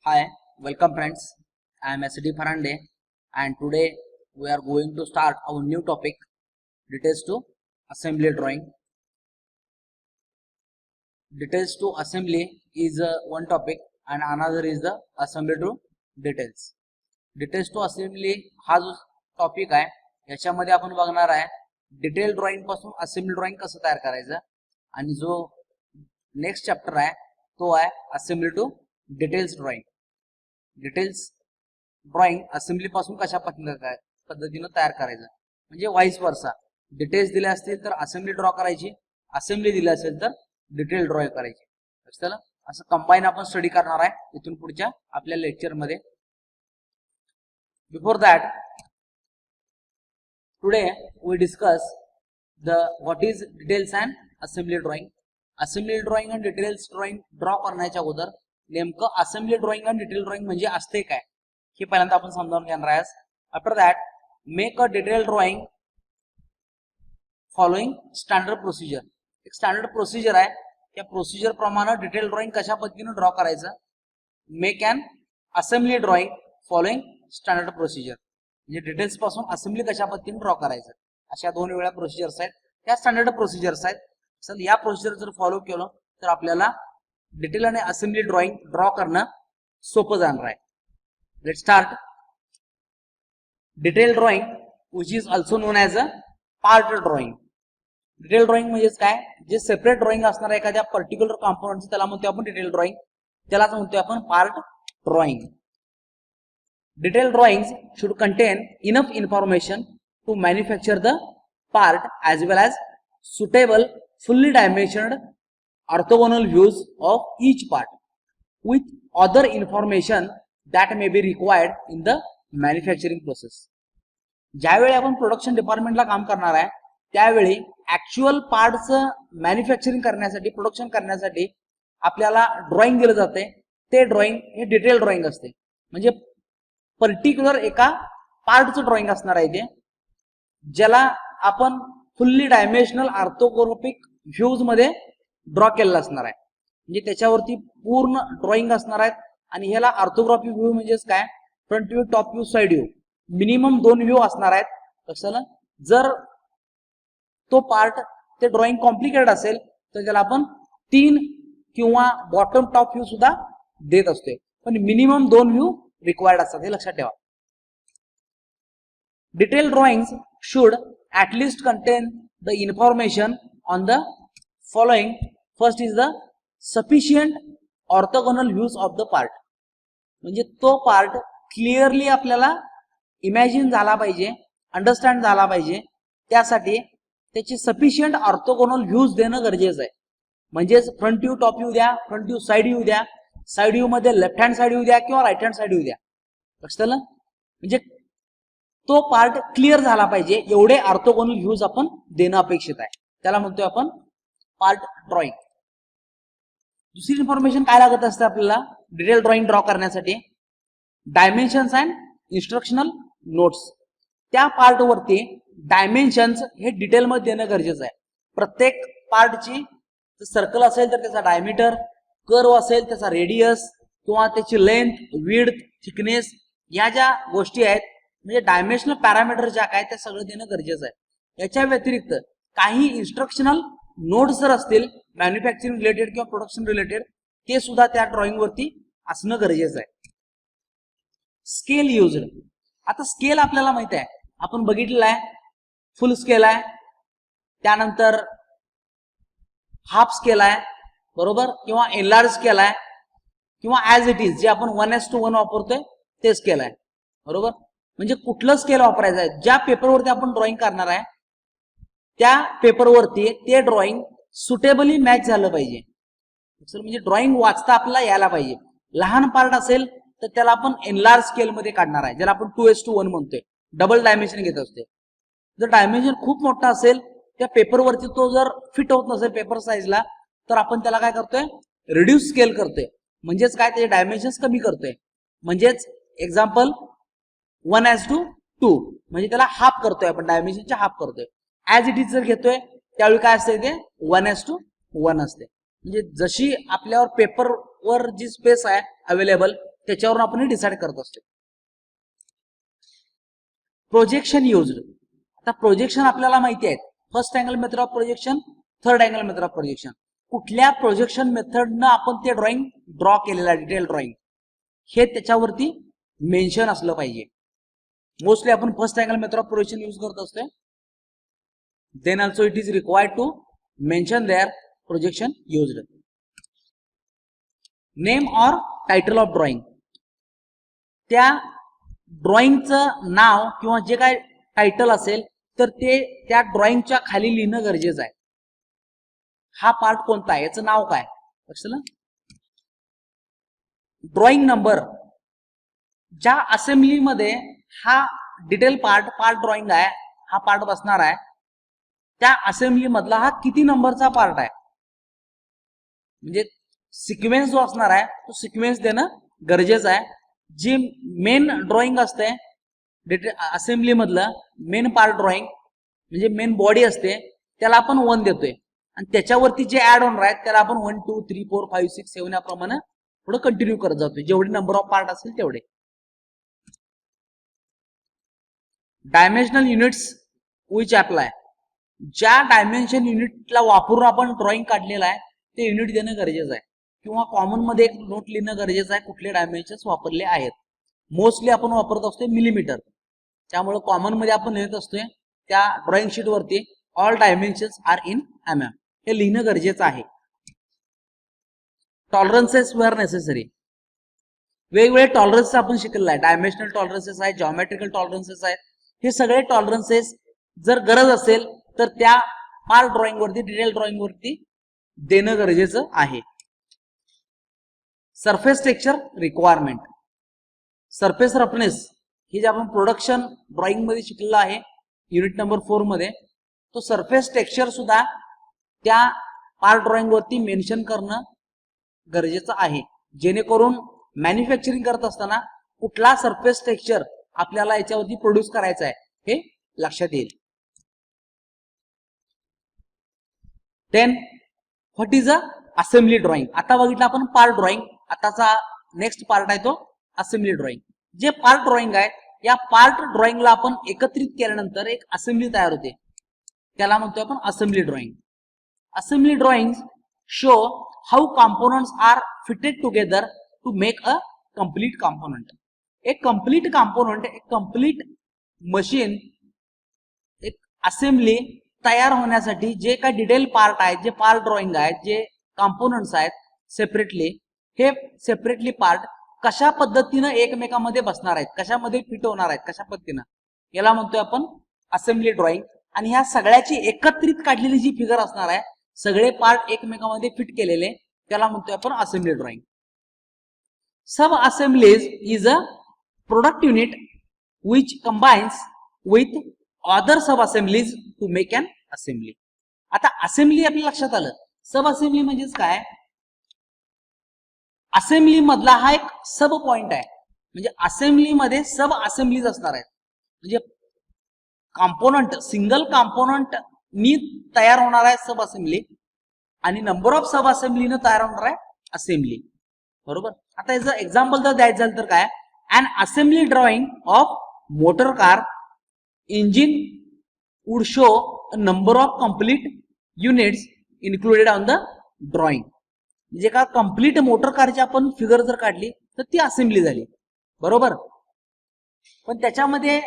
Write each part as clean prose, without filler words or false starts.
Hi, welcome friends. I am SD Farande and today we are going to start our new topic, details to assembly drawing. Details to assembly is one topic and another is the assembly to details. Details to assembly हा जो topic आहे याच्यामध्ये आपण बघणार आहे detail drawing पासून assembly drawing कसं तयार करायचं आणि जो नेक्स्ट चॅप्टर आहे तो आहे assembly to details drawing. Details drawing assembly पासून कशा पद्धतीने तयार करायचं म्हणजे वाइस वर्सा. डिटेल्स दिले असतील तर असेंबली ड्रॉ करायची, असेंबली दिली असेल तर डिटेल ड्रॉ करायची. चला असं कंबाईन आपण स्टडी करणार आहे इथून पुढच्या आपल्या लेक्चर मध्ये. Before that today we discuss the what is details and assembly drawing. Assembly drawing आणि डिटेल्स ड्रॉइंग ड्रॉ करण्याच्या अगोदर नेमकं असेंबली ड्रॉइंग आणि डिटेल ड्रॉइंग म्हणजे असते काय हे पहिल्यांदा आपण समजावून घेणार आहे. After that make a detail drawing following standard procedure. एक स्टँडर्ड प्रोसिजर आहे, त्या प्रोसिजर प्रमाणे डिटेल ड्रॉइंग कशा पद्धतीने ड्रॉ करायचं. Make an assembly drawing following standard procedure म्हणजे डिटेल्स पासून असेंबली कशा पद्धतीने ड्रॉ करायचं. अशा दोन वेळा प्रोसिजर्स आहेत, त्या स्टँडर्ड प्रोसिजर्स आहेत. चल या प्रोसिजर जर फॉलो केलं तर आपल्याला डिटेल आणि असेंबली ड्रॉइंग ड्रॉ करणं सोपं जाणार आहे. Let start. Detail drawing which is also non as a part drawing. Detail drawing म्हणजेच काय, जे सेपरेट ड्रॉइंग असणार आहे एखाद्या पर्टिक्युलर कॉम्पोनंटचं त्याला म्हणतो आपण डिटेल ड्रॉइंग, त्यालाच म्हणतो आपण part drawing. Detail drawings should contain enough information to manufacture the part as well as suitable fully dimensioned orthogonal views of each part with other information that may be required in the manufacturing process. ज्यावेळी आपण production डिपार्टमेंटला काम करणार आहे त्यावेळी actual पार्टचं manufacturing करण्यासाठी, production करण्यासाठी आपल्याला ड्रॉइंग दिलं जाते. ते ड्रॉइंग हे डिटेल ड्रॉइंग असते. म्हणजे पर्टिक्युलर एका पार्टचं ड्रॉइंग असणार आहे ते, ज्याला आपण फुल्ली डायमेन्शनल ऑर्थोग्राफिक व्ह्यूज मध्ये ड्रॉ केलेलं असणार आहे. म्हणजे त्याच्यावरती पूर्ण ड्रॉइंग असणार आहेत. आणि ह्याला ऑर्थोग्राफिक व्ह्यू म्हणजेच काय, front view, top view, side view, minimum 2 view असणार आहेत. लक्षात. जर तो पार्ट ते ड्रॉइंग कॉम्प्लिकेटेड असेल तर त्याला आपण 3 किंवा बॉटम टॉप व्ह्यू सुद्धा देत असतोय, पण मिनिमम 2 व्ह्यू रिक्वायर्ड असतात, हे लक्षात ठेवा. Detail drawings should at least contain the information on the following. First is the sufficient orthogonal views of the part. म्हणजे तो पार्ट क्लिअरली आपल्याला इमॅजिन झाला पाहिजे, अंडरस्टँड झाला पाहिजे. त्यासाठी त्याची सफिशियंट ऑर्थोगोनल व्ह्यूज देणं गरजेचं आहे. म्हणजेच फ्रंट व्ह्यू, टॉप व्ह्यू द्या, फ्रंट व्ह्यू, साइड व्ह्यू द्या, साइड व्ह्यू मध्ये लेफ्ट हँड साइड व्ह्यू द्या किंवा राईट हँड साइड व्ह्यू द्या. लक्षात आलं. म्हणजे तो पार्ट क्लिअर झाला पाहिजे एवढे ऑर्थोगोनल व्ह्यूज आपण देणं अपेक्षित आहे, त्याला म्हणतोय आपण पार्ट ड्रॉइंग. दुसरी इन्फॉर्मेशन काय लागत असते आपल्याला डिटेल ड्रॉइंग ड्रॉ करण्यासाठी, डायमेन्शन्स अँड इन्स्ट्रक्शनल नोट्स. त्या पार्ट वरती डायमेन्शन्स हे डिटेल मध्ये देणं गरजेचं आहे. प्रत्येक पार्टची सर्कल असेल तर त्याचा डायमीटर, कर्व असेल त्याचा रेडियस किंवा त्याची लेंथ, विड्थ, थिकनेस, या ज्या गोष्टी आहेत म्हणजे डायमेन्शनल पॅरामीटर ज्या काय त्या सगळं देणं गरजेचं आहे. याच्या व्यतिरिक्त काही इन्स्ट्रक्शनल नोट्स जर असतील मॅन्युफॅक्चरिंग रिलेटेड किंवा प्रोडक्शन रिलेटेड, ते सुद्धा त्या ड्रॉइंग वरती असणं गरजेचं आहे. Scale used. आता स्केल आपल्याला माहिती आहे, आपण बघितलेलं आहे. फुल स्केल आहे, त्यानंतर हाफ स्केल आहे, बरोबर, किंवा एनलार्ज स्केल आहे, किंवा ऍज इट इज जे आपण 1:1 वापरतोय ते स्केल आहे, बरोबर. म्हणजे कुठलं स्केल वापरायचं आहे, ज्या पेपरवरती आपण ड्रॉइंग करणार आहे त्या पेपरवरती ते ड्रॉइंग सुटेबली मॅच झालं पाहिजे. म्हणजे ड्रॉइंग वाचता आपल्याला यायला पाहिजे. लहान पार्ट असेल तर त्याला आपण एनलार्ज स्केल मध्ये काढणार आहे, ज्याला आपण 2:1 म्हणतोय, डबल डायमेन्शन घेत असते. जर डायमेन्शन खूप मोठा असेल त्या पेपरवरती तो जर फिट होत नसेल पेपर साईजला तर आपण त्याला काय करतोय, रिड्यूस स्केल करतोय. म्हणजेच काय, त्याचे डायमेन्शन कमी करतोय. म्हणजेच एक्झाम्पल 1:2 म्हणजे त्याला हाफ करतोय आपण, डायमेन्शनच्या हाफ करतोय. ऍज इट इज जर घेतोय त्यावेळी काय असते ते 1:1 असते. म्हणजे जशी आपल्यावर पेपरवर जी स्पेस आहे अवेलेबल त्याच्यावरून आपण डिसाइड करत असतो. Projection used. आता प्रोजेक्शन आपल्याला माहिती आहे, first angle method of projection, third angle method of projection. कुठल्या प्रोजेक्शन मेथडनं आपण ते ड्रॉइंग ड्रॉ केलेलं आहे, डिटेल ड्रॉइंग, हे त्याच्यावरती मेन्शन असलं पाहिजे. मोस्टली आपण first angle method of projection use करत असतो. Then also it is required to mention their projection used. Name or title of drawing. त्या ड्रॉइंगचं नाव किंवा जे काय टायटल असेल तर ते त्या ड्रॉइंगच्या खाली लिहिणं गरजेचं आहे. हा पार्ट कोणता आहे, याचं नाव काय, लक्षात. Drawing number. ज्या असेंब्लीमध्ये हा डिटेल पार्ट ड्रॉइंग आहे, हा पार्ट बसणार आहे, त्या असेंब्ली मधला हा किती नंबरचा पार्ट आहे, म्हणजे सिक्वेन्स जो असणार आहे तो सिक्वेन्स देणं गरजेचं आहे. जी मेन ड्रॉइंग असते असेंब्ली मधलं मेन पार्ट ड्रॉइंग म्हणजे मेन बॉडी असते, त्याला आपण 1 देतोय आणि त्याच्यावरती जे ऍड ऑन आहेत त्याला आपण 1 2 3 4 5 6 7 याप्रमाणे पुढे कंटिन्यू करत जातोय, जेवढे नंबर ऑफ पार्ट असेल तेवढे. Dimensional units which apply. ज्या डायमेन्शन युनिटला वापरून आपण ड्रॉइंग काढलेला आहे ते युनिट देणं गरजेचं आहे, किंवा कॉमन मध्ये एक नोट लिहिणं गरजेचं आहे कुठले डायमेन्शन्स वापरले आहेत. मोस्टली आपण वापरत असतोय मिलीमीटर, त्यामुळे कॉमन मध्ये आपण लिहित असतोय त्या ड्रॉइंग शीट वरती all dimensions are in mm, हे लिहिणं गरजेचं आहे. टॉलरन्सेस वेअर नेसेसरी. वेगवेगळे टॉलरन्सेस आपण शिकलेला आहे, डायमेन्शनल टॉलरन्सेस आहेत, जॉमेट्रिकल टॉलरन्सेस आहेत. हे सगळे टॉलरन्सेस जर गरज असेल तर त्या पार्ट ड्रॉइंग वरती, डिटेल ड्रॉइंग वरती देणं गरजेचं आहे. Surface texture requirement. Surface roughness हे जे आपण प्रोडक्शन ड्रॉइंग मध्ये शिकलेलं आहे युनिट नंबर 4 मध्ये, तो सरफेस टेक्स्चर सुद्धा त्या पार्ट ड्रॉइंग वरती मेन्शन करणं गरजेचं आहे, जेणेकरून मॅन्युफॅक्चरिंग करत असताना कुठला सरफेस टेक्स्चर आपल्याला याच्यावरती प्रोड्यूस करायचा आहे हे लक्षात येईल. Then what is a assembly drawing. आता बघितलं आपण पार्ट ड्रॉइंग, आताचा नेक्स्ट पार्ट आहे तो असेंब्ली ड्रॉइंग. जे पार्ट ड्रॉइंग आहे या पार्ट ड्रॉइंगला आपण एकत्रित केल्यानंतर एक असेंब्ली तयार होते, त्याला म्हणतोय आपण assembly drawing. Assembly drawing show how components are fitted together to make a complete component. एक कंप्लीट कॉम्पोनंट, एक कंप्लीट मशीन, एक असेंब्ली तयार होण्यासाठी जे काही डिटेल पार्ट आहेत, जे पार्ट ड्रॉइंग आहेत, जे कॉम्पोनंट्स आहेत सेपरेटली, हे सेपरेटली पार्ट कशा पद्धतीनं एकमेकांमध्ये बसणार आहेत, कशामध्ये फिट होणार आहेत, कशा पद्धतीनं, याला म्हणतोय आपण असेंब्ली ड्रॉइंग. आणि ह्या सगळ्याची एकत्रित काढलेली जी फिगर असणार आहे, सगळे पार्ट एकमेकांमध्ये फिट केलेले, त्याला म्हणतोय आपण assembly drawing. Sub assemblies is a product unit which combines with other sub assemblies to make an assembly. आता असेंब्ली आपल्या लक्षात आलं, सब असेंब्ली म्हणजेच काय, असेंब्ली मधला हा एक सब पॉइंट आहे, म्हणजे असेंब्ली मध्ये सब असेंब्लीज असणार आहेत, म्हणजे कॉम्पोनंट, सिंगल कॉम्पोनंट नी तयार होणार आहे सब असेंब्ली, आणि नंबर ऑफ सब असेंब्लीनं तयार होणार आहे असेंब्ली, बरोबर. आता याचं एक्झाम्पल जर द्यायचं झालं तर काय, an assembly drawing of motor car engine would show a number of complete units included on the drawing. म्हणजे का कंप्लीट मोटर कारची आपण फिगर जर काढली तर ती असेंब्ली झाली, बरोबर. पण त्याच्यामध्ये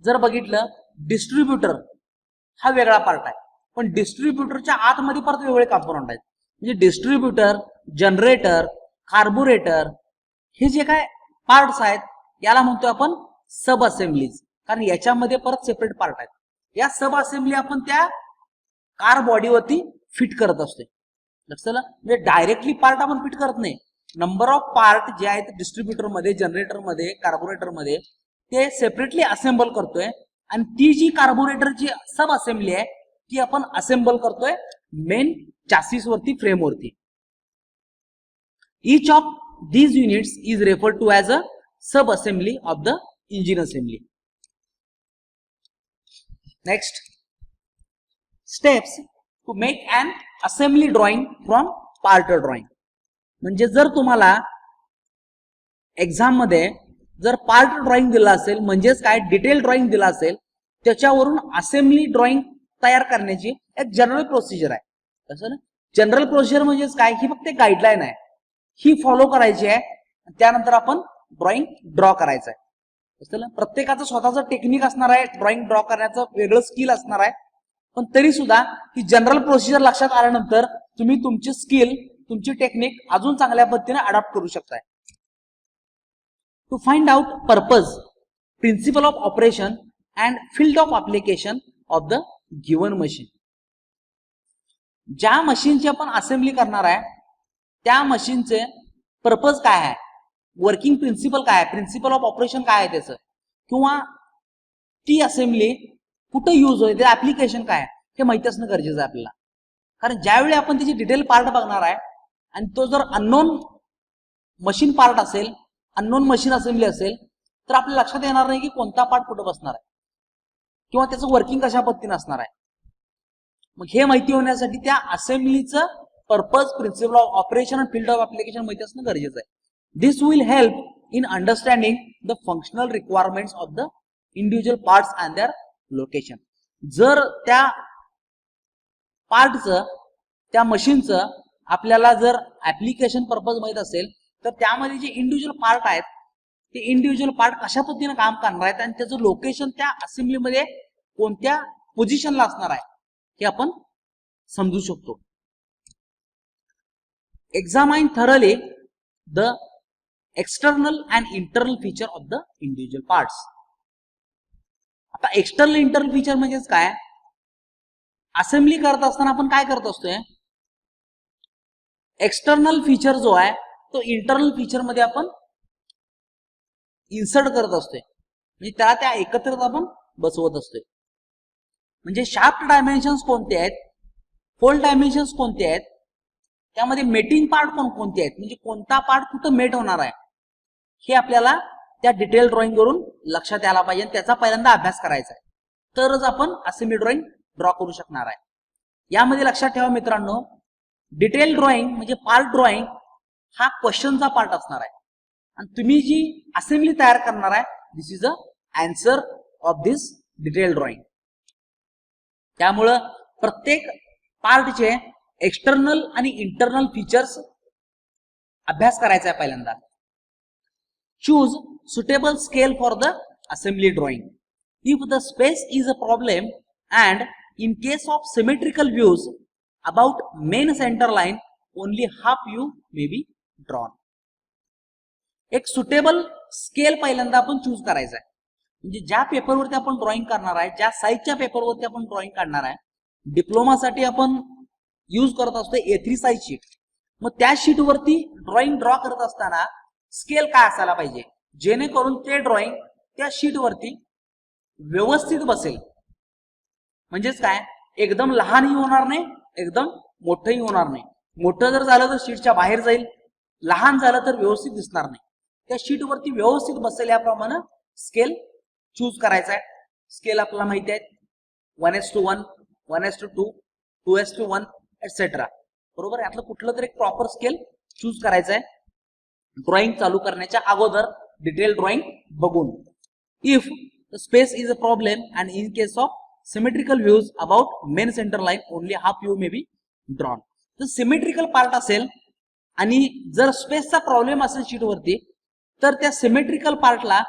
जर बघितलं डिस्ट्रीब्युटर हा वेगळा पार्ट आहे, पण डिस्ट्रीब्युटरच्या आतमध्ये परत वेगळे कॉम्पोनंट आहेत. म्हणजे डिस्ट्रीब्युटर, जनरेटर, कार्बोरेटर हे जे काय पार्ट्स आहेत याला म्हणतोय आपण सब असेंब्लीज, कारण याच्यामध्ये परत सेपरेट पार्ट आहेत. या सब असेंब्ली आपण त्या कार बॉडीवरती फिट करत असतो, लक्षात. म्हणजे डायरेक्टली पार्ट आपण फिट करत नाही, नंबर ऑफ पार्ट जे आहेत डिस्ट्रीब्युटर मध्ये, जनरेटर मध्ये, कार्बोरेटर मध्ये, ते सेपरेटली असेंबल करतोय, आणि ती जी कार्बोरेटरची सब असेंब्ली आहे ती आपण असेंबल करतोय मेन चॅसिस वरती, फ्रेम वरती. Each of these units is referred to as a sub assembly of the engine assembly. Next, steps to make an assembly drawing from part drawing. म्हणजे जर तुम्हाला एक्झाम मध्ये जर पार्ट ड्रॉइंग दिला असेल म्हणजेच काय डिटेल ड्रॉइंग दिला असेल त्याच्यावरून असेंब्ली ड्रॉइंग तयार करण्याची एक जनरल प्रोसिजर आहे. कसं ना जनरल प्रोसिजर म्हणजेच काय ही फक्त एक गाईडलाईन आहे, ही फॉलो करायची आहे. त्यानंतर आपण ड्रॉइंग ड्रॉ करायचं आहे. कसं ना प्रत्येकाचं स्वतःचं टेक्निक असणार आहे, ड्रॉइंग ड्रॉ करण्याचं वेगळं स्किल असणार आहे. पण तरी सुद्धा ही जनरल प्रोसिजर लक्षात आल्यानंतर तुम्ही तुमची स्किल तुमची टेक्निक अजून चांगल्या पद्धतीने अडॉप्ट करू शकताय. To find out purpose, principle of operation and field of application of the given machine. ज्या मशीनची आपण असेंब्ली करणार आहे त्या मशीनचे पर्पज काय आहे, वर्किंग प्रिन्सिपल काय आहे, प्रिन्सिपल ऑफ ऑपरेशन काय आहे त्याचं, किंवा ती असेंब्ली कुठं यूज होईल, ते ऍप्लिकेशन काय आहे हे माहिती असणं गरजेचं आहे आपल्याला. कारण ज्यावेळी आपण त्याची डिटेल पार्ट बघणार आहे आणि तो जर अननोन मशीन पार्ट असेल, अननोन मशीन असेंब्ली असेल तर आपल्या लक्षात येणार नाही की कोणता पार्ट कुठं बसणार आहे किंवा त्याचं वर्किंग कशा पद्धतीने असणार आहे. मग हे माहिती होण्यासाठी त्या असेंब्लीचं पर्पज, प्रिन्सिपल ऑफ ऑपरेशन आणि फील्ड ऑफ ऍप्लिकेशन माहिती असणं गरजेचं आहे. This will help in understanding the functional requirements of the individual parts and their location. जर त्या पार्टचं, त्या मशीनचं आपल्याला जर ऍप्लिकेशन पर्पज माहित असेल तर त्यामध्ये जे इंडिव्हिज्युअल पार्ट आहेत ते इंडिव्हिज्युअल पार्ट कशा पद्धतीने काम करणार आहेत आणि त्याचं लोकेशन त्या असेंब्लीमध्ये कोणत्या पोझिशनला असणार आहे हे आपण समजू शकतो. Examine thoroughly the external and internal feature of the individual parts. आता एक्सटर्नल इंटरनल फीचर म्हणजेच काय, असेंब्ली करत असताना आपण काय करत असतोय, एक्सटर्नल फीचर जो आहे तो इंटरनल फीचर मध्ये आपण इन्सर्ट करत असतोय, म्हणजे त्याला त्या एकत्रित आपण बसवत असतोय. म्हणजे शाफ्ट डायमेन्शन्स कोणते आहेत, होल डायमेन्शन्स कोणते आहेत, त्यामध्ये मेटिंग पार्ट कोणते आहेत, म्हणजे कोणता पार्ट कुठं मेट होणार आहे हे आपल्याला त्या डिटेल ड्रॉइंग वरून लक्षात यायला पाहिजे. त्याचा पहिल्यांदा अभ्यास करायचा आहे तरच आपण असेंब्ली ड्रॉइंग ड्रॉ करू शकणार आहे. यामध्ये लक्षात ठेवा मित्रांनो, डिटेल ड्रॉइंग म्हणजे पार्ट ड्रॉइंग हा क्वेश्चनचा पार्ट असणार आहे आणि तुम्ही जी असेंब्ली तयार करणार आहे this is a answer of this detail drawing. त्यामुळं प्रत्येक पार्टचे एक्सटर्नल आणि इंटरनल फीचर्स अभ्यास करायचा आहे पहिल्यांदा. Choose suitable scale for the assembly drawing. If the space is a problem and in case of symmetrical views about main center line only half view may be drawn. एक suitable scale पहिल्यांदा आपण choose करायचा आहे. म्हणजे ज्या पेपरवरती आपण drawing करणार आहे, ज्या साईजच्या पेपरवरती आपण ड्रॉइंग काढणार आहे, डिप्लोमासाठी आपण यूज करत असतो A3 साईज शीट. मग त्या शीटवरती ड्रॉइंग ड्रॉ करत असताना स्केल काय असायला पाहिजे जेणेकरून ते ड्रॉइंग त्या शीटवरती व्यवस्थित बसेल. म्हणजेच काय, एकदम लहानही होणार नाही, एकदम मोठंही होणार नाही. मोठं जर झालं तर शीटच्या बाहेर जाईल, लहान झालं तर व्यवस्थित दिसणार नाही. त्या शीटवरती व्यवस्थित बसेल याप्रमाणे स्केल चूज करायचा आहे. स्केल आपल्याला माहिती आहे 1:1, 1:2, 2:1 एटसेट्रा. बरोबर, यातलं कुठलं तरी एक प्रॉपर स्केल चूज करायचं आहे ड्रॉइंग चालू करण्याच्या अगोदर डिटेल ड्रॉइंग बघून. If the space is a problem and in case of symmetrical views about main centre line only half view may be drawn. जर सिमेट्रिकल पार्ट असेल आणि जर स्पेसचा प्रॉब्लेम असेल शीटवरती तर त्या सिमेट्रिकल पार्टला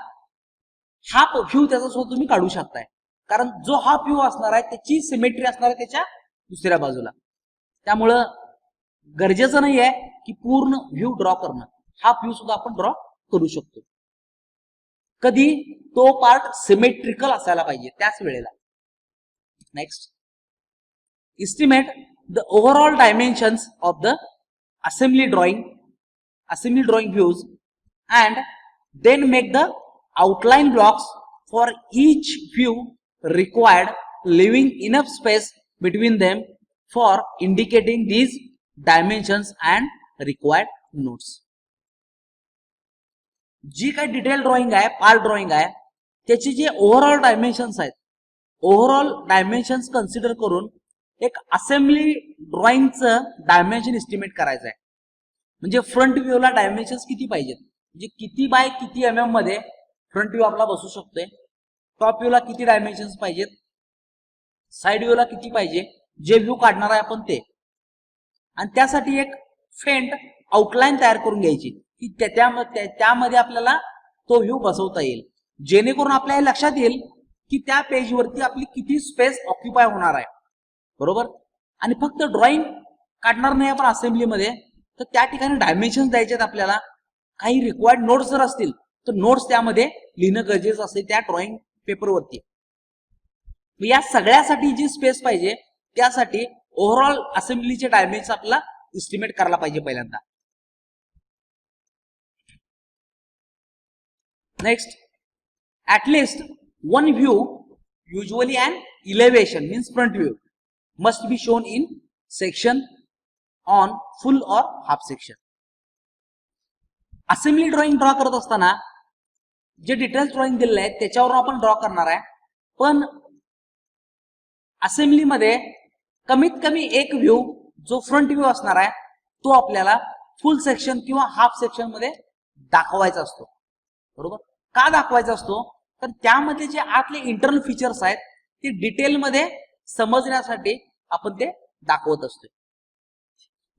हाफ व्ह्यू त्याचा सुद्धा तुम्ही काढू शकताय. कारण जो हाफ व्ह्यू असणार आहे त्याची सिमेट्री असणार आहे त्याच्या दुसऱ्या बाजूला. त्यामुळं गरजेचं नाही आहे की पूर्ण व्ह्यू ड्रॉ करणं, हाफ व्ह्यू सुद्धा आपण ड्रॉ करू शकतो. कधी तो पार्ट सिमेट्रिकल असायला पाहिजे त्याच वेळेला. Next, estimate the overall dimensions of the assembly drawing views and then make the outline blocks for each view required, living enough space between them for indicating these dimensions and required notes. जी काही detail drawing आहे, part drawing आहे, त्याचे जे overall dimensions आहेत, overall dimensions consider करून एक assembly ड्रॉइंगचं dimension estimate करायचं आहे. म्हणजे फ्रंट व्ह्यूला डायमेन्शन्स किती पाहिजेत, म्हणजे किती बाय किती mm मध्ये फ्रंट व्ह्यू आपला बसू शकतोय, टॉप व्ह्यूला किती डायमेन्शन्स पाहिजेत, साइड व्ह्यूला किती पाहिजे, जे व्ह्यू काढणार आहे आपण ते. आणि त्यासाठी एक फेंट आउटलाईन तयार करून घ्यायची की त्यामध्ये आपल्याला तो व्ह्यू बसवता येईल, जेणेकरून आपल्याला लक्षात येईल की त्या पेजवरती आपली किती स्पेस ऑक्युपाय होणार आहे. बरोबर. आणि फक्त ड्रॉइंग काढणार नाही आपण असेंब्लीमध्ये, तर त्या ठिकाणी डायमेन्शन द्यायचे आहेत आपल्याला. काही रिक्वायर्ड नोट्स जर असतील तर नोट्स त्यामध्ये लिहिणं गरजेचं असते त्या ड्रॉइंग पेपरवरती. या सगळ्यासाठी जी स्पेस पाहिजे त्यासाठी ओव्हरऑल असेंब्लीचे डायमेन्शन आपल्याला एस्टिमेट करायला पाहिजे पहिल्यांदा. Next, at least one view, usually an elevation means front view, must be shown in section on full or half section. Assembly drawing draw करत असताना जे डिटेल्स ड्रॉइंग दिलेले आहेत त्याच्यावर आपण ड्रॉ करणार आहे, पण असेंब्लीमध्ये कमीत कमी एक व्ह्यू जो फ्रंट व्ह्यू असणार आहे तो आपल्याला फुल सेक्शन किंवा हाफ सेक्शन मध्ये दाखवायचा असतो. बरोबर. का दाखवायचा असतो, तर त्यामध्ये जे आतले इंटरनल फीचर्स आहेत ते डिटेलमध्ये समजण्यासाठी आपण ते दाखवत असतो.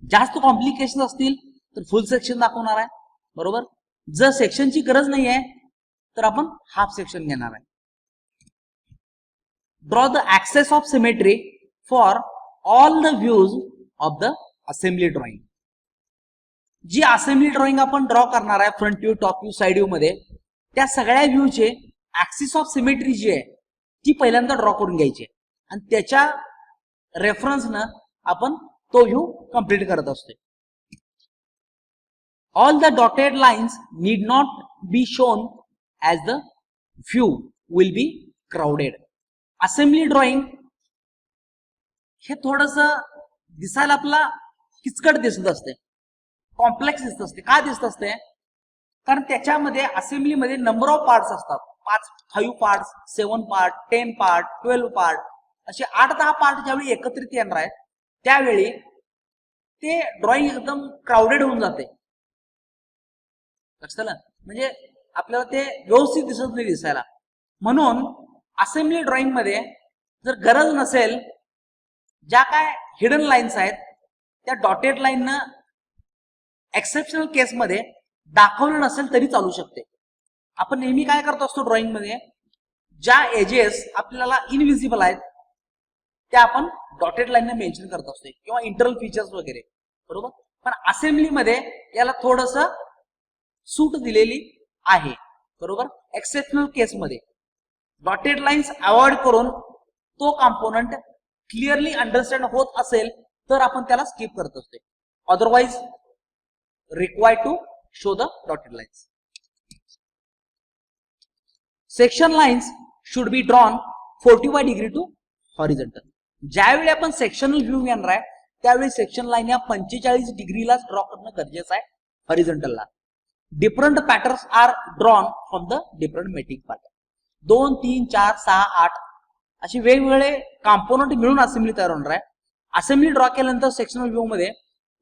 जास्त कॉम्प्लिकेशन असतील तर फुल सेक्शन दाखवणार आहे. बरोबर. जर सेक्शनची गरज नाही आहे तर आपण हाफ सेक्शन घेणार आहे. Draw the axes of symmetry for all the views of the assembly drawing. जी असेंब्ली ड्रॉइंग आपण ड्रॉ करणार आहे front view, top view, side view मध्ये, त्या सगळ्या व्ह्यूचे ऍक्सिस ऑफ सिमेट्री जी आहे ती पहिल्यांदा ड्रॉ करून घ्यायची आणि त्याच्या रेफरन्सनं आपण तो व्ह्यू कंप्लीट करत असतो. All the dotted lines need not be shown as the view will be crowded. Assembly drawing हे थोडस दिसायला आपला किचकट दिसत असते, कॉम्प्लेक्स दिसत असते. का दिसत असते, कारण त्याच्यामध्ये असेंब्लीमध्ये नंबर ऑफ पार्ट्स असतात. 5 पार्ट्स, 7 पार्ट, 10 पार्ट, 12 पार्ट, असे 8-10 पार्ट ज्यावेळी एकत्रित येणार आहेत त्यावेळी ते ड्रॉइंग एकदम क्राउडेड होऊन जाते. लक्षात आलं. म्हणजे आपल्याला ते व्यवस्थित दिसत नाही दिसायला. म्हणून असेंब्ली ड्रॉइंग मध्ये जर गरज नसेल, ज्या काय हिडन लाईन्स आहेत त्या डॉटेड लाईननं एक्सेप्शनल केसमध्ये दाखवलं नसेल तरी चालू शकते. आपण नेहमी काय करत असतो ड्रॉइंग मध्ये, ज्या एजेस आपल्याला इनविजिबल आहेत त्या आपण डॉटेड लाईनने मेन्शन करत असतो किंवा इंटरनल फीचर्स वगैरे. बरोबर. पण असेंब्लीमध्ये याला थोडस सूट दिलेली आहे. बरोबर. एक्सेप्शनल केसमध्ये डॉटेड लाईन्स अवॉइड करून तो कॉम्पोनंट क्लिअरली अंडरस्टँड होत असेल तर आपण त्याला स्किप करत असतो. Otherwise required to show the dotted lines. Section lines should be drawn 45 degree to horizontal. ज्यावेळी आपण सेक्शनल व्ह्यू घेणार आहे त्यावेळी सेक्शन लाईन या 45 डिग्रीलाच ड्रॉ करणं गरजेचं आहे हॉरिझॉन्टलला. Different patterns are drawn from the different mating part. 2, 3, 4, 6, 8 असे वेगवेगळे कॉम्पोनंट मिळून असेंब्ली तयार होणार आहे. असेंब्ली ड्रॉ केल्यानंतर सेक्शनल व्ह्यू मध्ये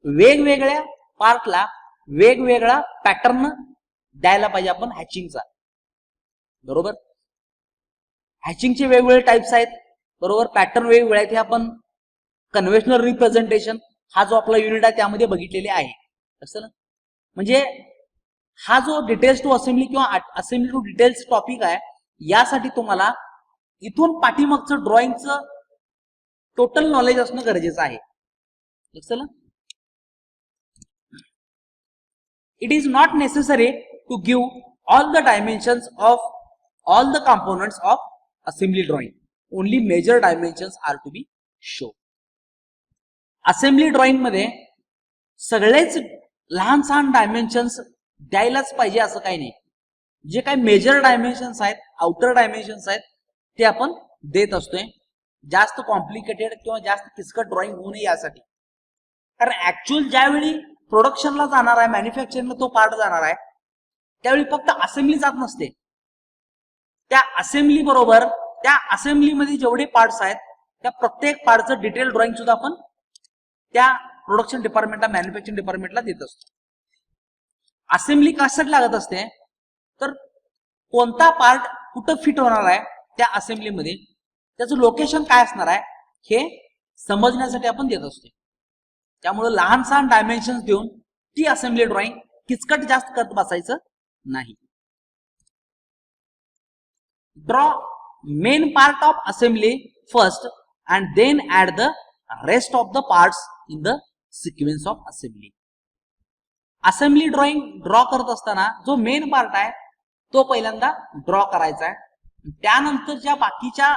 वेगवेगळ्या पार्टला वेगवेगळा पॅटर्न द्यायला पाहिजे आपण हॅचिंगचा. बरोबर. हॅचिंगचे वेगवेगळे टाइप्स आहेत. बरोबर. पॅटर्न वेगवेगळे आहेत. हे आपण कन्व्हेन्शनल रिप्रेझेंटेशन हा जो आपला युनिट आहे त्यामध्ये बघितलेले आहे. असं ना. म्हणजे हा जो डिटेल्स टू असेंब्ली किंवा असेंब्ली टू डिटेल्स टॉपिक आहे यासाठी तुम्हाला इथून पाठीमागचं ड्रॉइंगचं टोटल नॉलेज असणं गरजेचं आहे. लक्षात. It is not necessary to give all the dimensions of all the components of assembly drawing. Only major dimensions are to be shown. Assembly drawing मध्ये सगळेच लहान सहान डायमेन्शन्स द्यायलाच पाहिजे असं काही नाही. जे काही मेजर डायमेन्शन्स आहेत, आउटर डायमेन्शन्स आहेत ते आपण देत असतोय. जास्त कॉम्प्लिकेटेड किंवा जास्त किचकट ड्रॉइंग होऊ नये यासाठी. कारण ऍक्च्युअल ज्यावेळी प्रोडक्शनला जाणार आहे, मॅन्युफॅक्चरिंगला तो पार्ट जाणार आहे त्यावेळी फक्त असेंब्ली जात नसते. त्या असेंब्ली बरोबर त्या असेंब्लीमध्ये जेवढे पार्ट्स आहेत त्या प्रत्येक पार्टचं डिटेल ड्रॉइंग सुद्धा आपण त्या प्रोडक्शन डिपार्टमेंटला, मॅन्युफॅक्चरिंग डिपार्टमेंटला देत असतो. असेंब्ली कशासाठी लागत असते, तर कोणता पार्ट कुठं फिट होणार आहे त्या असेंब्लीमध्ये, त्याचं लोकेशन काय असणार आहे हे समजण्यासाठी आपण देत असतो. त्यामुळे लहान सहान डायमेन्शन्स देऊन ती असेंब्ली ड्रॉइंग किचकट जास्त करत बसायचं नाही. Draw main part of assembly first and then add the rest of the parts in the sequence of assembly. Assembly drawing draw करत असताना जो मेन पार्ट आहे तो पहिल्यांदा ड्रॉ करायचा आहे, त्यानंतर ज्या बाकीच्या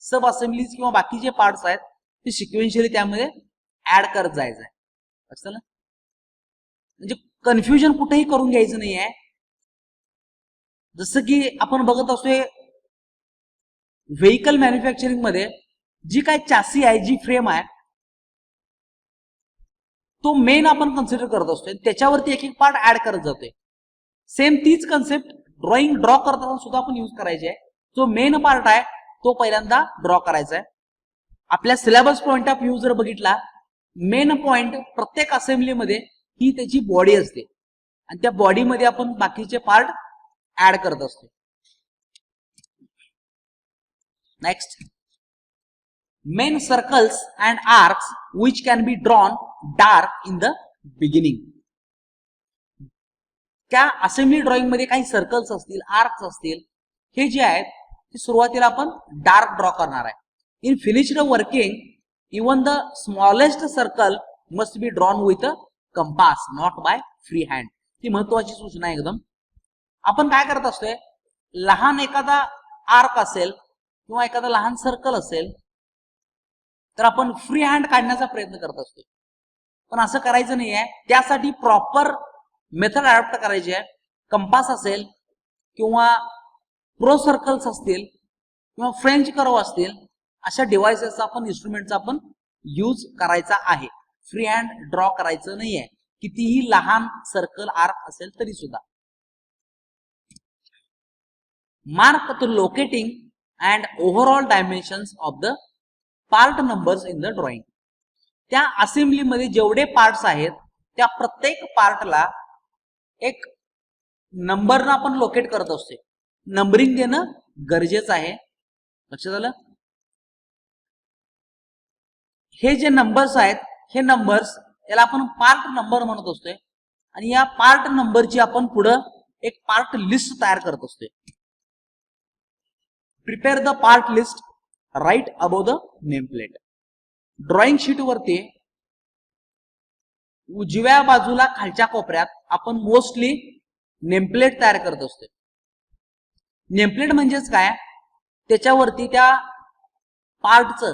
सब असेंब्लीज किंवा बाकीचे पार्ट्स आहेत ते सिक्वेन्शियली त्यामध्ये ऍड करत जायचं आहे. लक्षात आलं? म्हणजे कन्फ्युजन कुठेही करून घ्यायचं नाही आहे. जसं की आपण बघत असतोय व्हेकल मॅन्युफॅक्चरिंग मध्ये जी काय चॅसी आहे, जी फ्रेम आहे, तो मेन आपण कन्सिडर करत असतोय, त्याच्यावरती एक एक पार्ट ऍड करत जातोय. सेम तीच कन्सेप्ट ड्रॉइंग ड्रॉ करताना सुद्धा आपण यूज करायची आहे. जो मेन पार्ट आहे तो पहिल्यांदा ड्रॉ करायचा आहे. आपल्या सिलेबस पॉइंट ऑफ व्ह्यू जर बघितला, मेन पॉइंट प्रत्येक असेंब्लीमध्ये ही त्याची बॉडी असते आणि त्या बॉडीमध्ये आपण बाकीचे पार्ट ऍड करत असतो. Next, main circles and arcs which can be drawn dark in the beginning. त्या असेंब्ली ड्रॉइंग मध्ये काही सर्कल्स असतील, आर्क्स असतील, हे जे आहेत ते सुरुवातीला आपण डार्क ड्रॉ करणार आहे. In finished working even the smallest circle must be drawn with a compass not by free hand. ही महत्वाची सूचना आहे एकदम. आपण काय करत असतोय, लहान एखादा आर्क असेल किंवा एखादा लहान सर्कल असेल तर आपण फ्री हँड काढण्याचा प्रयत्न करत असतोय, पण असं करायचं नाही आहे. त्यासाठी प्रॉपर मेथड अडॉप्ट करायची आहे. कंपास असेल किंवा प्रो सर्कल्स असतील किंवा फ्रेंच कर्व असतील, अशा डिव्हाइसेसचा आपण इन्स्ट्रुमेंटचा आपण यूज करायचा आहे. फ्री हँड ड्रॉ करायचं नाही आहे, कितीही लहान सर्कल आर्क असेल तरी सुद्धा. Mark the locating and overall dimensions of the part numbers in the drawing. त्या असेंब्लीमध्ये जेवढे पार्ट्स आहेत त्या प्रत्येक पार्टला एक नंबरनं आपण लोकेट करत असतो. नंबरिंग देणं गरजेचं आहे. लक्षात आलं? हे जे नंबर्स आहेत, हे नंबर्स याला आपण पार्ट नंबर म्हणत असतोय आणि या पार्ट नंबरची आपण पुढं एक पार्ट लिस्ट तयार करत असतोय. Prepare the part list right above the name plate. Drawing sheet वरती उजव्या बाजूला खालच्या कोपऱ्यात आपण मोस्टली नेमप्लेट तयार करत असतो. नेमप्लेट म्हणजेच काय, त्याच्यावरती त्या पार्टचं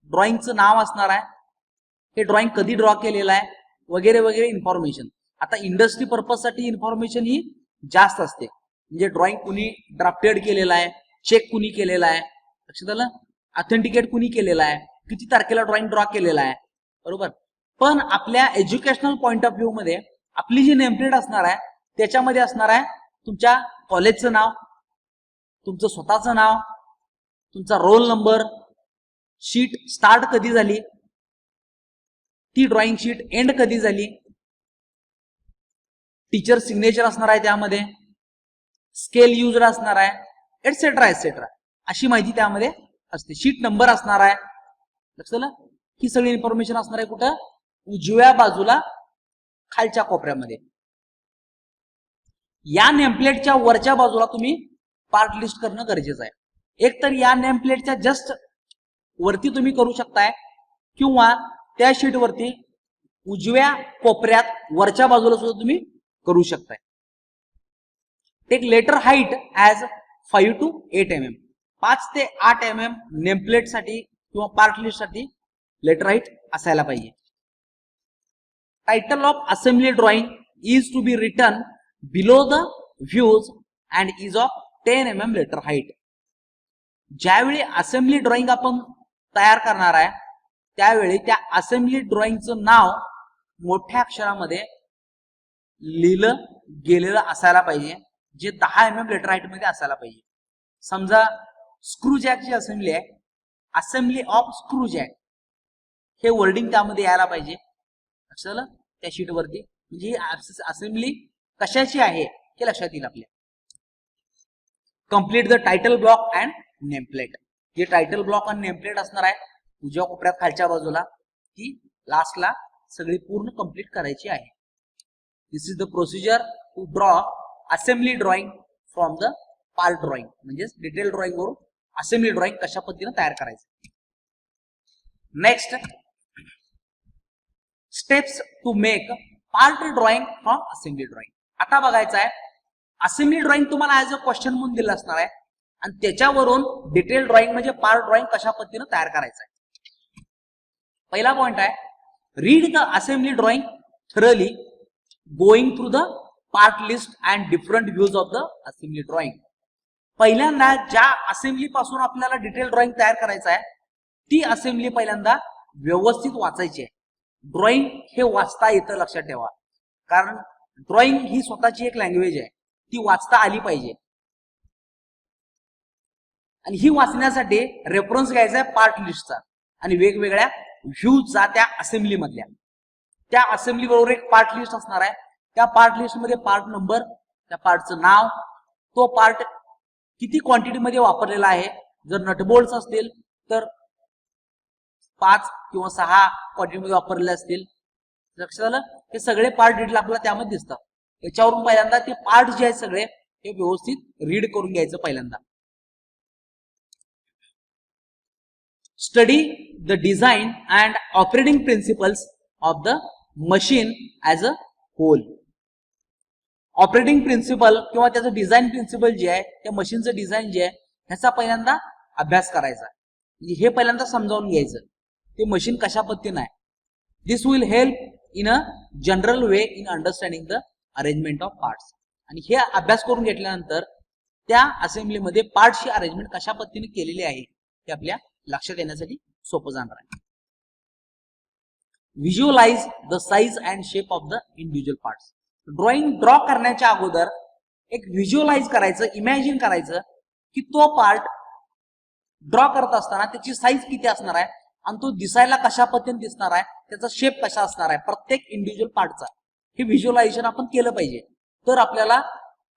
ड्रॉइंगचं नाव असणार आहे, हे ड्रॉइंग कधी ड्रॉ केलेलं आहे वगैरे वगैरे इन्फॉर्मेशन. आता इंडस्ट्री पर्पज साठी इन्फॉर्मेशन ही जास्त असते. म्हणजे ड्रॉइंग कुणी ड्राफ्टेड केलेला आहे, चेक कुणी केलेला आहे, लक्षात आलं, ऑथेंटिकेट कुणी केलेला आहे, किती तारखेला ड्रॉइंग ड्रॉ केलेला आहे, बरोबर. पण आपल्या एज्युकेशनल पॉइंट ऑफ व्ह्यू मध्ये आपली जी नेमप्लेट असणार आहे त्याच्यामध्ये असणार आहे तुमच्या कॉलेजचं नाव, तुमचं स्वतःचं नाव, तुमचा रोल नंबर, शीट स्टार्ट कधी झाली, ती ड्रॉइंग शीट एंड कधी झाली, टीचर सिग्नेचर असणार आहे त्यामध्ये, स्केल यूजर असणार आहे, एटसेट्रा एटसेट्रा, अशी माहिती त्यामध्ये असते. शीट नंबर असणार आहे, लक्षात आलं. ही सगळी इन्फॉर्मेशन असणार आहे कुठं, उजव्या बाजूला खालच्या कोपऱ्यामध्ये. या नेमप्लेटच्या वरच्या बाजूला तुम्ही पार्ट लिस्ट करणं गरजेचं आहे. एक तर या नेमप्लेटच्या जस्ट वरती तुम्ही करू शकताय किंवा त्या शीट वरती उजव्या कोपऱ्यात वरच्या बाजूला सुद्धा तुम्ही करू शकताय. Take letter height as 5 to 8 mm. 5 ते 8 mm नेमप्लेट साठी किंवा पार्ट लिस्ट साठी लेटर हाईट असायला पाहिजे. Title of assembly drawing is to be written below the views and is of 10 mm letter height. ज्यावेळी असेंब्ली ड्रॉइंग आपण तयार करणार आहे त्यावेळी त्या असेंब्ली ड्रॉइंगचं नाव मोठ्या अक्षरामध्ये लिहिलं गेलेलं असायला पाहिजे, जे 10 mm लेटर हाईट मध्ये असायला पाहिजे. समजा स्क्रू जॅकची असेंब्ली आहे, असेंब्ली ऑफ स्क्रू जॅक, हे वर्डिंग त्यामध्ये यायला पाहिजे. लक्षात आलं त्या शीट वरती. म्हणजे असेंब्ली कशाची आहे हे लक्षात येईल आपल्या. Complete the title block and nameplate. जे टायटल ब्लॉक आणि नेमप्लेट असणार आहे उजव्या कोपऱ्यात खालच्या बाजूला ती लास्टला सगळी पूर्ण कंप्लीट करायची आहे. This is the procedure to draw assembly drawing from the part drawing. म्हणजे डिटेल ड्रॉइंग वरून असेंब्ली ड्रॉइंग कशा पद्धतीने तयार करायचं. Next steps to make part drawing from assembly drawing. आता बघायचं आहे असेंब्ली ड्रॉइंग तुम्हाला ऍज अ क्वेश्चन म्हणून दिलं असणार आहे आणि त्याच्यावरून डिटेल ड्रॉइंग म्हणजे पार्ट ड्रॉइंग कशा पद्धतीने तयार करायचं आहे. पहिला पॉइंट आहे read the assembly drawing thoroughly going through the part list and different views of the assembly drawing. पहिल्यांदा ज्या असेंब्ली पासून आपल्याला डिटेल ड्रॉइंग तयार करायचं आहे ती असेंब्ली पहिल्यांदा व्यवस्थित वाचायची आहे. ड्रॉइंग हे वाचता येतं लक्षात ठेवा, कारण ड्रॉइंग ही स्वतःची एक लँग्वेज आहे, ती वाचता आली पाहिजे. आणि ही वाचण्यासाठी रेफरन्स घ्यायचा आहे पार्ट लिस्टचा आणि वेगवेगळ्या व्ह्यूजचा त्या असेंब्ली मधल्या. त्या असेंब्ली बरोबर एक पार्ट लिस्ट असणार आहे. त्या पार्ट लिस्ट मध्ये पार्ट नंबर, त्या पार्टचं नाव, तो पार्ट किती क्वांटिटी मध्ये वापरलेला आहे. जर नटबोल्ट्स असतील तर 5 किंवा 6 क्वांटिटी मध्ये वापरलेले असतील. लक्षात आलं. हे सगळे पार्ट डिटेल आपल्याला त्यामध्ये दिसतात. याच्यावरून पहिल्यांदा ते पार्ट जे आहेत सगळे हे व्यवस्थित रीड करून घ्यायचं. पहिल्यांदा study the design and operating principles of the machine as a whole. Operating principle किंवा त्याचं डिझाईन प्रिन्सिपल जे आहे त्या मशीनचं डिझाईन जे आहे ह्याचा पहिल्यांदा अभ्यास करायचा. हे पहिल्यांदा समजावून घ्यायचं ते मशीन कशा पद्धतीने आहे. This will help in a general way in understanding the arrangement of parts. आणि हे अभ्यास करून घेतल्यानंतर त्या असेंब्लीमध्ये पार्टची अरेंजमेंट कशा पद्धतीने केलेली आहे ते आपल्या लक्षात येण्यासाठी सोपं जाणार आहे. Visualise the size and shape of the individual parts. Drawing draw करण्याच्या अगोदर एक व्हिज्युअलाइज करायचं, इमॅजिन करायचं की तो पार्ट ड्रॉ करत असताना त्याची साईज किती असणार आहे आणि तो दिसायला कशा पद्धतीने दिसणार आहे, त्याचा शेप कसा असणार आहे प्रत्येक इंडिव्हिज्युअल पार्टचा. हे व्हिज्युअलायझेशन आपण केलं पाहिजे, तर आपल्याला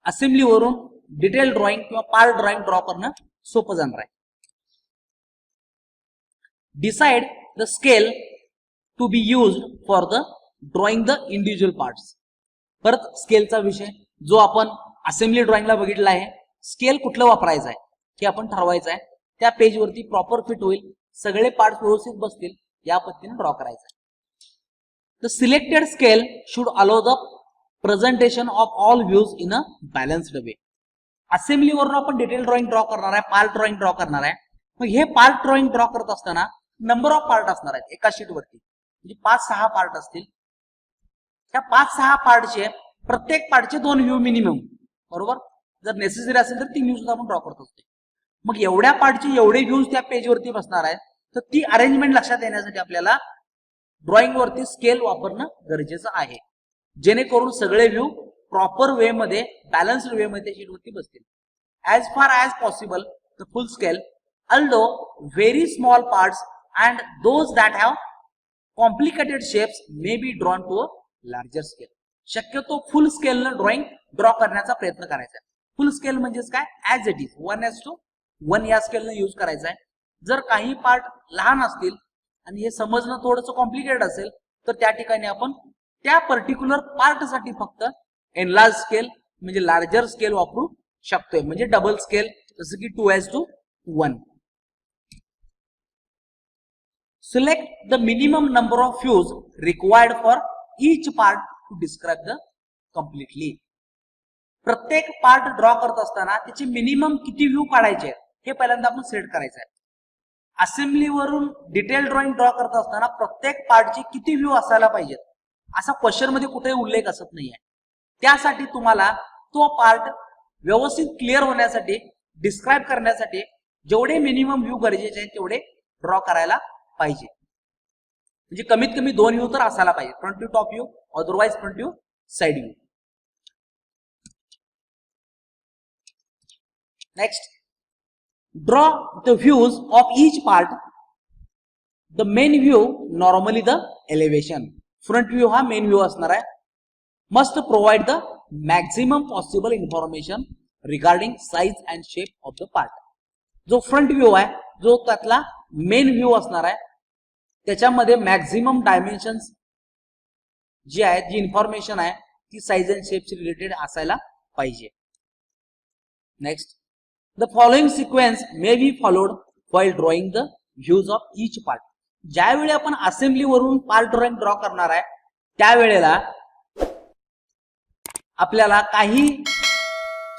असेंब्लीवरून डिटेल ड्रॉइंग किंवा पार्ट ड्रॉइंग ड्रॉ करणं सोपं जाणार आहे. Decide the scale to be used for the drawing the individual parts. परत स्केलचा विषय जो आपण असेंब्ली ड्रॉइंगला बघितला आहे, स्केल कुठलं वापरायचं आहे हे आपण ठरवायचं आहे. त्या पेजवरती प्रॉपर फिट होईल, सगळे पार्ट व्यवस्थित बसतील या पद्धतीने ड्रॉ करायचं आहे. The selected scale should allow the presentation of all views in a balanced way. असेंब्लीवरून आपण डिटेल ड्रॉइंग ड्रॉ करणार आहे, पार्ट ड्रॉइंग ड्रॉ करणार आहे. मग हे पार्ट ड्रॉइंग ड्रॉ करत असताना नंबर ऑफ पार्ट असणार आहेत एका शीटवरती, म्हणजे 5-6 पार्ट असतील. त्या 5-6 पार्टचे प्रत्येक पार्टचे 2 व्ह्यू मिनिमम, बरोबर. जर नेसेसरी असेल तर 3 व्ह्यू सुद्धा आपण ड्रॉ करत असतो. मग एवढ्या पार्टचे एवढे व्ह्यूज त्या पेजवरती बसणार आहेत, तर ती अरेंजमेंट लक्षात येण्यासाठी आपल्याला ड्रॉइंग वरती स्केल वापरणं गरजेचं आहे, जेणेकरून सगळे व्ह्यू प्रॉपर वे मध्ये, बॅलन्स्ड वे मध्ये शीटवरती बसतील. ऍज फार as possible the full scale, although very small parts and those that have complicated shapes may be drawn to a larger scale. शक्यतो फुल स्केल न ड्रॉइंग ड्रॉ करण्याचा प्रयत्न करायचा आहे. फुल स्केल म्हणजेच काय, ऍज इट इज 1:1 या स्केल न यूज करायचा आहे. जर काही पार्ट लहान असतील आणि हे समजणं थोडंसं कॉम्प्लिकेटेड असेल तर त्या ठिकाणी आपण त्या पर्टिक्युलर पार्टसाठी फक्त एनलार्ज स्केल म्हणजे लार्जर स्केल वापरू शकतोय, म्हणजे डबल स्केल जसं की 2:1. Select the minimum number of views required for each part to describe the completely. प्रत्येक पार्ट ड्रॉ करत असताना त्याचे मिनिमम किती व्ह्यू काढायचे हे पहिल्यांदा आपण सेट करायचं आहे. असेंब्लीवरून डिटेल ड्रॉइंग ड्रॉ करत असताना प्रत्येक पार्टचे किती व्ह्यू असायला पाहिजेत असा क्वेश्चन मध्ये कुठेही उल्लेख असत नाहीये. त्यासाठी तुम्हाला तो पार्ट व्यवस्थित क्लिअर होण्यासाठी, डिस्क्राईब करण्यासाठी जेवढे मिनिमम व्ह्यू गरजेचे आहेत तेवढे ड्रॉ करायला पाहिजे. म्हणजे कमीत कमी 2 व्ह्यू तर असायला पाहिजे, front view, top view, otherwise front view, side view. Next, draw the views of each part. The main view, normally the elevation. Front view हा मेन व्ह्यू असणार आहे. Must provide the maximum possible information regarding size and shape of the part. जो front view आहे, जो त्यातला main view असणार आहे, त्याच्यामध्ये मॅक्झिमम डायमेन्शन्स जी आहेत, जी इन्फॉर्मेशन आहे ती साइज अँड शेपशी रिलेटेड असायला पाहिजे. Next, the following sequence may be followed while drawing the views of each part. ज्यावेळी आपण असेंब्ली वरून पार्ट ड्रॉइंग ड्रॉ करणार आहे त्यावेळेला आपल्याला काही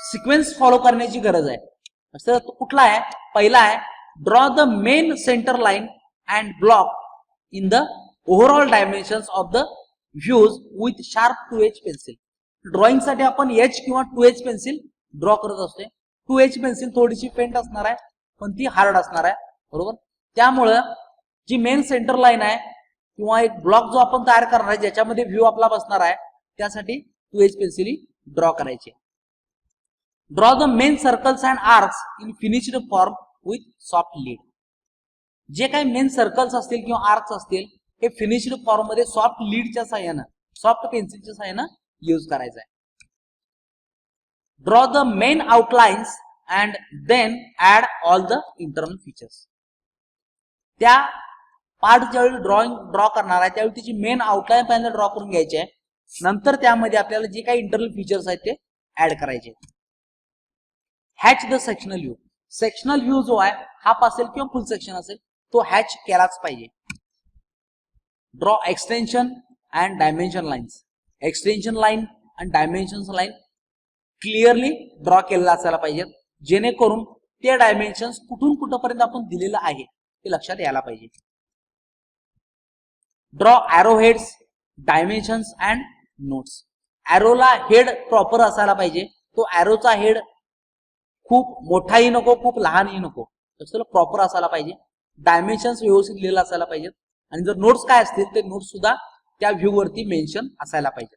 सिक्वेन्स फॉलो करण्याची गरज आहे. तर तो कुठला आहे? पहिला आहे, draw the main centre line and block in the overall dimensions of the views with sharp 2H pencil. Drawing साठी आपण H किंवा 2H पेन्सिल ड्रॉ करत असते. 2H पेन्सिल थोडीशी पेंट असणार आहे, पण ती हार्ड असणार आहे, बरोबर. त्यामुळं जी मेन सेंटर लाईन आहे किंवा एक ब्लॉक जो आपण तयार करणार आहे ज्याच्यामध्ये व्ह्यू आपला बसणार आहे, त्यासाठी 2H पेन्सिल ड्रॉ करायची. Draw the main circles and arcs in finished form with soft lead. जे काही मेन सर्कल्स असतील किंवा आर्क्स असतील हे फिनिश्ड फॉर्म मध्ये सॉफ्ट लीडच्या साहाय्यानं, सॉफ्ट पेन्सिलच्या साहाय्यानं यूज करायचं आहे. Draw the main outlines and then add all the internal features. त्या पार्ट ज्यावेळी ड्रॉ करणार आहे त्यावेळी त्याची मेन आउटलाईन पहिल्यांदा ड्रॉ करून घ्यायची आहे, नंतर त्यामध्ये आपल्याला जे काही इंटरनल फीचर्स आहेत ते ऍड करायचे. Hatch the sectional view. Sectional view जो आहे हाफ असेल किंवा फुल सेक्शन असेल तो हॅच केलाच पाहिजे. Draw extension and dimension lines. Extension line आणि डायमेन्शन लाईन क्लिअरली ड्रॉ केलेला असायला पाहिजे, जेणेकरून ते डायमेन्शन्स कुठून कुठपर्यंत आपण दिलेलं आहे ते लक्षात यायला पाहिजे. Draw arrow heads, dimensions and notes. Ellora head proper असायला पाहिजे. तो एरोचा हेड खूप मोठाही नको, खूप लहानही नको, तर प्रॉपर असायला पाहिजे. डायमेन्शन्स व्यवस्थित लिहिलेला असायला पाहिजेत आणि जर नोट्स काय असतील ते नोट्स सुद्धा त्या व्ह्यू वरती मेन्शन असायला पाहिजे.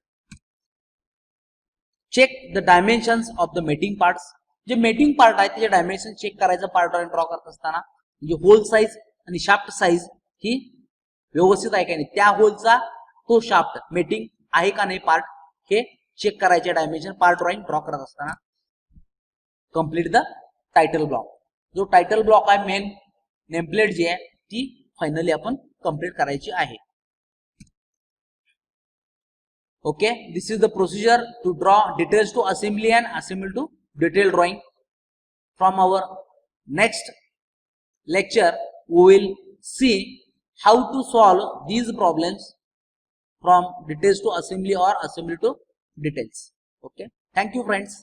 Check the dimensions of the mating parts. जे मेटिंग पार्ट आहे त्याचे डायमेन्शन चेक करायचं पार्ट ड्रॉ करत असताना. म्हणजे होल साईज आणि शाफ्ट साईज ही व्यवस्थित आहे का नाही, त्या होलचा तो शाफ्ट मेटिंग आहे का नाही पार्ट हे चेक करायचे डायमेन्शन पार्ट ड्रॉइंग ड्रॉ करत असताना. Complete the title block. जो टायटल ब्लॉक आहे, मेन नेमप्लेट जी आहे ती फायनली आपण कंप्लीट करायची आहे. Okay, this is the procedure to draw details to assembly and assembly to detail drawing. From our next lecture we will see how to solve these problems from details to assembly or assembly to details. Okay, thank you friends.